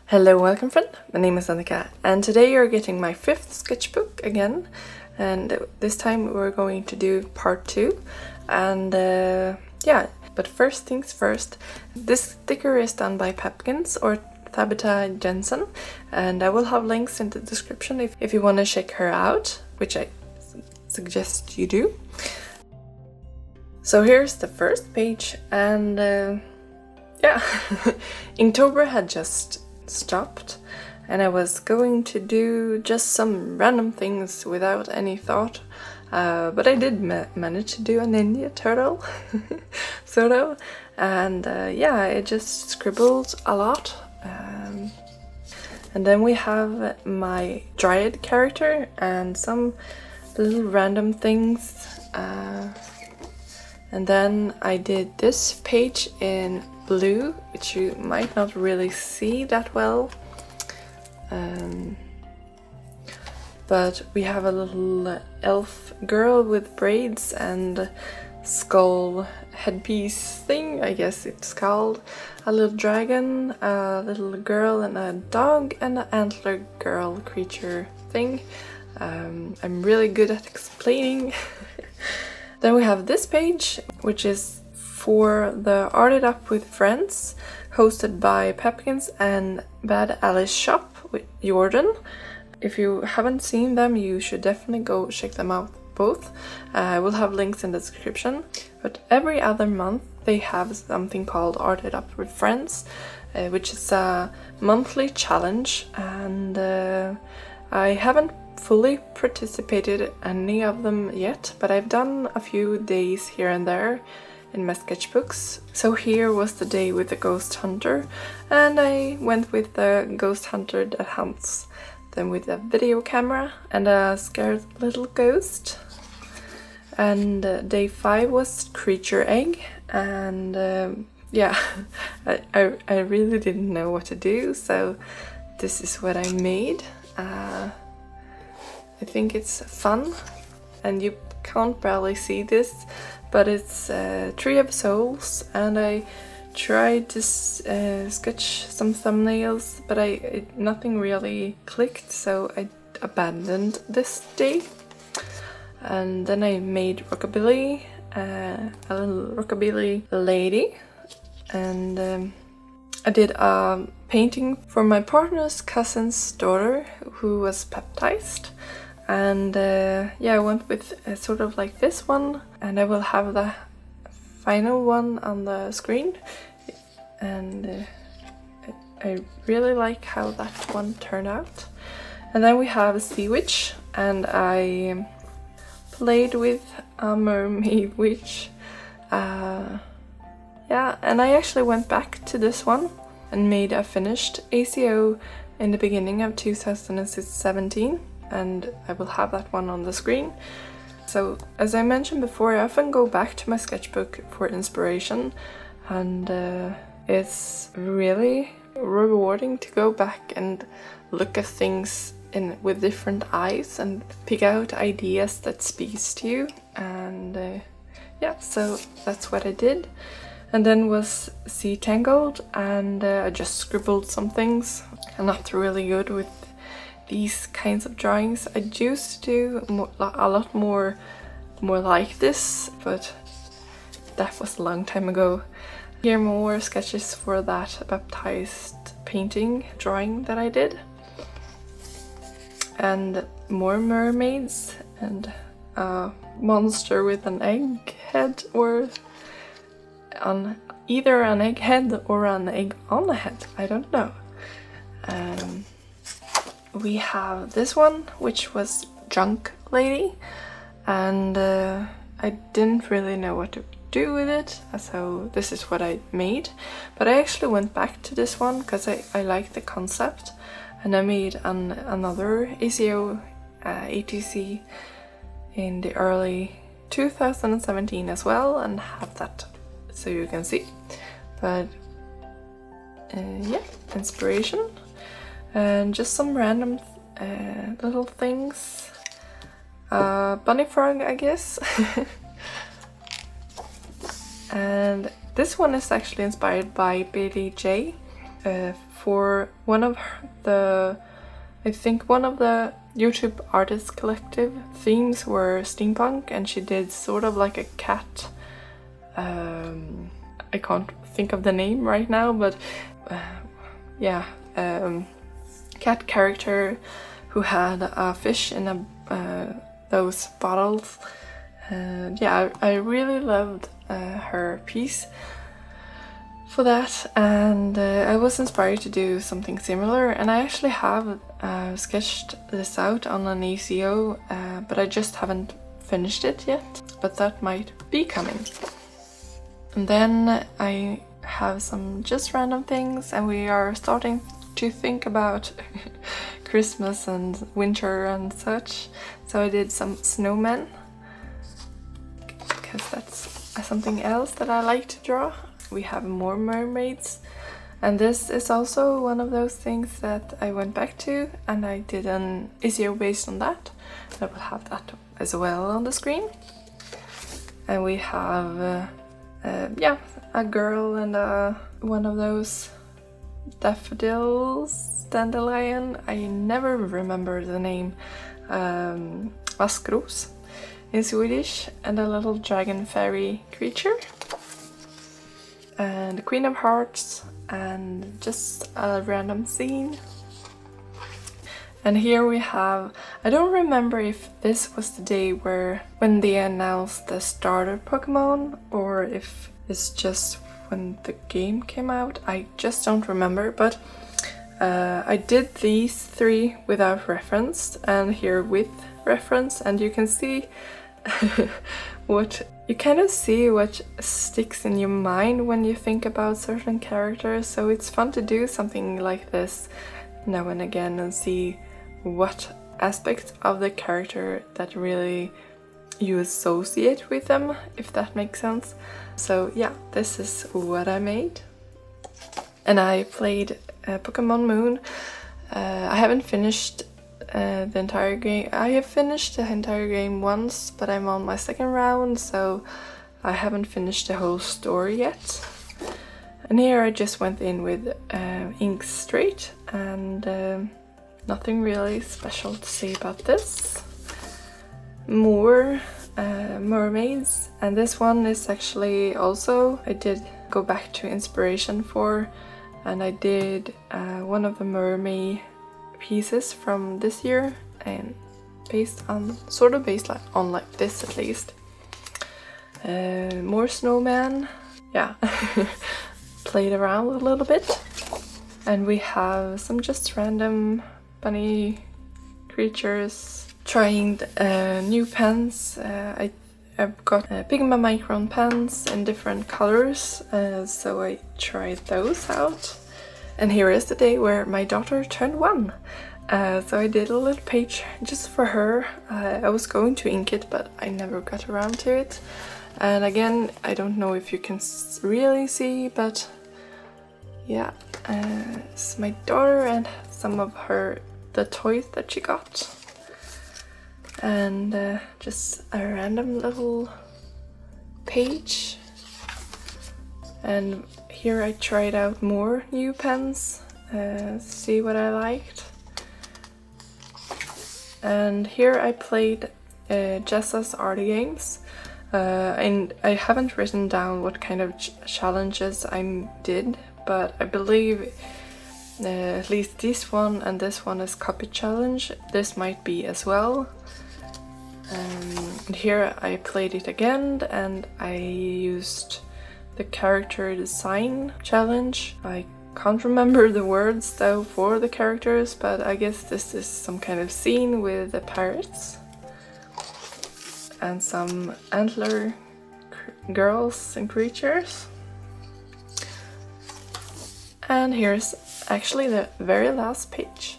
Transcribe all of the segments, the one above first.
Hello, welcome friend, my name is Annika and today you're getting my 5th sketchbook again, and this time we're going to do part 2 and yeah, but first things first, this sticker is done by Pepkins or Tabitha Jensen, and I will have links in the description if you want to check her out, which I suggest you do. So here's the first page, and yeah, InkTober had just stopped and I was going to do just some random things without any thought, but I did manage to do a ninja turtle sort of, and yeah, I just scribbled a lot, and then we have my dryad character and some little random things, and then I did this page in blue, which you might not really see that well, but we have a little elf girl with braids and skull headpiece thing, I guess it's called, a little dragon, a little girl and a dog, and an antler girl creature thing. I'm really good at explaining. Then we have this page, which is for the Art It Up with Friends, hosted by Pepkins and Bad Alice Shop with Jordan. If you haven't seen them, you should definitely go check them out both. I will have links in the description. But every other month they have something called Art It Up with Friends, which is a monthly challenge, and I haven't fully participated in any of them yet, but I've done a few days here and there in my sketchbooks. So here was the day with the ghost hunter, and I went with the ghost hunter that hunts them with a video camera and a scared little ghost. And day 5 was creature egg, and yeah, I really didn't know what to do, so this is what I made. I think it's fun, and you can't barely see this, but it's Tree of Souls, and I tried to sketch some thumbnails, but nothing really clicked, so I abandoned this day. And then I made rockabilly, a little rockabilly lady, and I did a painting for my partner's cousin's daughter who was baptized. And yeah, I went with sort of like this one, and I will have the final one on the screen, and I really like how that one turned out. And then we have a sea witch, and I played with a mermaid witch, yeah, and I actually went back to this one and made a finished ACO in the beginning of 2017. And I will have that one on the screen. So as I mentioned before, I often go back to my sketchbook for inspiration, and it's really rewarding to go back and look at things with different eyes and pick out ideas that speaks to you, and yeah, so that's what I did. And then was Sea Tangled, and I just scribbled some things. I'm not really good with these kinds of drawings. I used to do a lot more like this, but that was a long time ago. Here are more sketches for that baptized painting drawing that I did, and more mermaids, and a monster with an egg head, or on either an egg head or an egg on a head, I don't know. We have this one, which was Junk Lady, and I didn't really know what to do with it, so this is what I made. But I actually went back to this one because I like the concept, and I made another ACO ATC in the early 2017 as well, and have that so you can see. But yeah, inspiration. And just some random little things. Bunny frog, I guess. And this one is actually inspired by Billy J. for one of the, I think one of the YouTube Artist Collective themes were steampunk, and she did sort of like a cat, I can't think of the name right now, but yeah, cat character who had a fish in those bottles. Yeah, I really loved her piece for that, and I was inspired to do something similar, and I actually have sketched this out on an ECO, but I just haven't finished it yet, but that might be coming. And then I have some just random things, and we are starting to think about Christmas and winter and such, so I did some snowmen, because that's something else that I like to draw. We have more mermaids, and this is also one of those things that I went back to, and I did an ECO based on that. I will have that as well on the screen. And we have yeah, a girl and one of those daffodils, dandelion, I never remember the name, Vaskros in Swedish, and a little dragon fairy creature, and the Queen of Hearts, and just a random scene. And here we have, I don't remember if this was the day when they announced the starter Pokemon, or if it's just when the game came out. I just don't remember, but I did these three without reference, and here with reference, and you can see you kind of see what sticks in your mind when you think about certain characters, so it's fun to do something like this now and again and see what aspects of the character that really you associate with them, if that makes sense. So yeah, this is what I made. And I played Pokémon Moon. I haven't finished the entire game. I have finished the entire game once, but I'm on my second round, so I haven't finished the whole story yet. And here I just went in with ink straight, and nothing really special to say about this. More mermaids, and this one is actually also, I did go back to inspiration for, and I did one of the mermaid pieces from this year, and based on like this at least. More snowman, yeah. Played around a little bit, and we have some just random bunny creatures. Trying new pens. I've got Pigma Micron pens in different colors, so I tried those out. And here is the day where my daughter turned 1. So I did a little page just for her. I was going to ink it, but I never got around to it. And again, I don't know if you can really see, but yeah, it's my daughter and some of the toys that she got. And just a random little page. And here I tried out more new pens, see what I liked. And here I played Jessa's art games, and I haven't written down what kind of challenges I did, but I believe at least this one and this one is copy challenge. This might be as well. And here I played it again, and I used the character design challenge. I can't remember the words though for the characters, but I guess this is some kind of scene with the parrots and some antler girls and creatures. And here's actually the very last page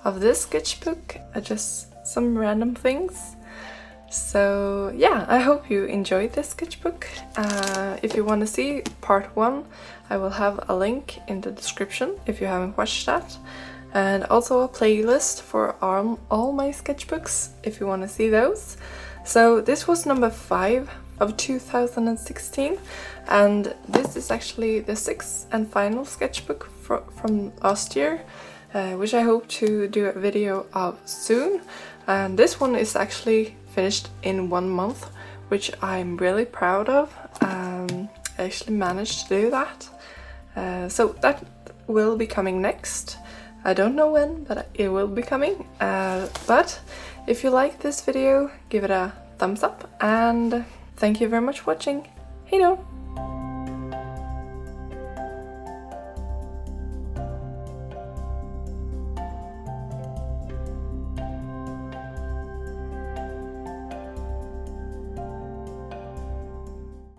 of this sketchbook, just some random things. So yeah, I hope you enjoyed this sketchbook. If you want to see part 1, I will have a link in the description if you haven't watched that, and also a playlist for all my sketchbooks if you want to see those. So this was number 5 of 2016, and this is actually the 6th and final sketchbook from last year, which I hope to do a video of soon. And this one is actually finished in 1 month, which I'm really proud of. I actually managed to do that. So that will be coming next. I don't know when, but it will be coming. But if you like this video, give it a thumbs up, and thank you very much for watching. Hej då!